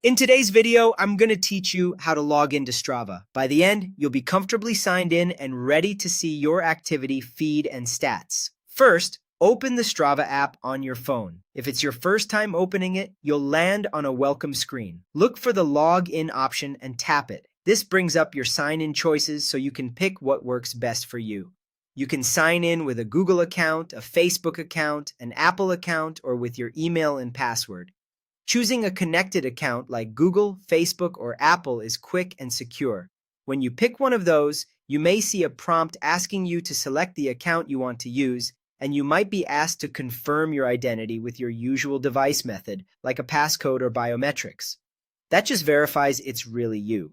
In today's video, I'm going to teach you how to log into Strava. By the end, you'll be comfortably signed in and ready to see your activity feed and stats. First, open the Strava app on your phone. If it's your first time opening it, you'll land on a welcome screen. Look for the Log In option and tap it. This brings up your sign-in choices so you can pick what works best for you. You can sign in with a Google account, a Facebook account, an Apple account, or with your email and password. Choosing a connected account like Google, Facebook, or Apple is quick and secure. When you pick one of those, you may see a prompt asking you to select the account you want to use, and you might be asked to confirm your identity with your usual device method, like a passcode or biometrics. That just verifies it's really you.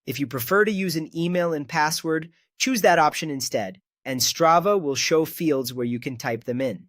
If you prefer to use an email and password, choose that option instead, and Strava will show fields where you can type them in.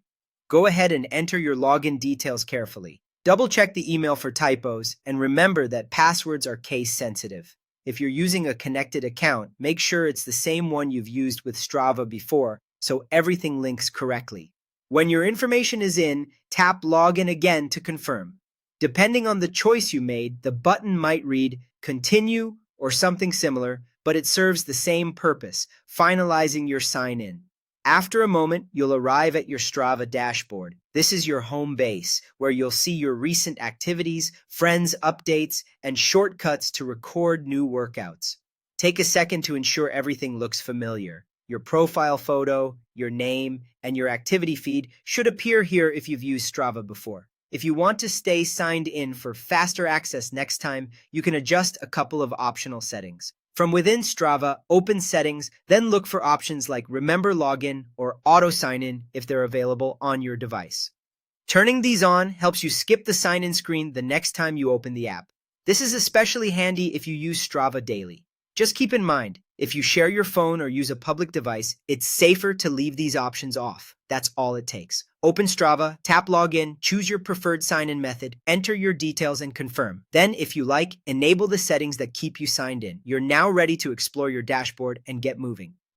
Go ahead and enter your login details carefully. Double-check the email for typos, and remember that passwords are case-sensitive. If you're using a connected account, make sure it's the same one you've used with Strava before, so everything links correctly. When your information is in, tap Login again to confirm. Depending on the choice you made, the button might read Continue or something similar, but it serves the same purpose, finalizing your sign-in. After a moment, you'll arrive at your Strava dashboard. This is your home base, where you'll see your recent activities, friends' updates, and shortcuts to record new workouts. Take a second to ensure everything looks familiar. Your profile photo, your name, and your activity feed should appear here if you've used Strava before. If you want to stay signed in for faster access next time, you can adjust a couple of optional settings. From within Strava, open Settings, then look for options like Remember Login or Auto Sign-In if they're available on your device. Turning these on helps you skip the sign-in screen the next time you open the app. This is especially handy if you use Strava daily. Just keep in mind, if you share your phone or use a public device, it's safer to leave these options off. That's all it takes. Open Strava, tap Login, choose your preferred sign-in method, enter your details, and confirm. Then, if you like, enable the settings that keep you signed in. You're now ready to explore your dashboard and get moving.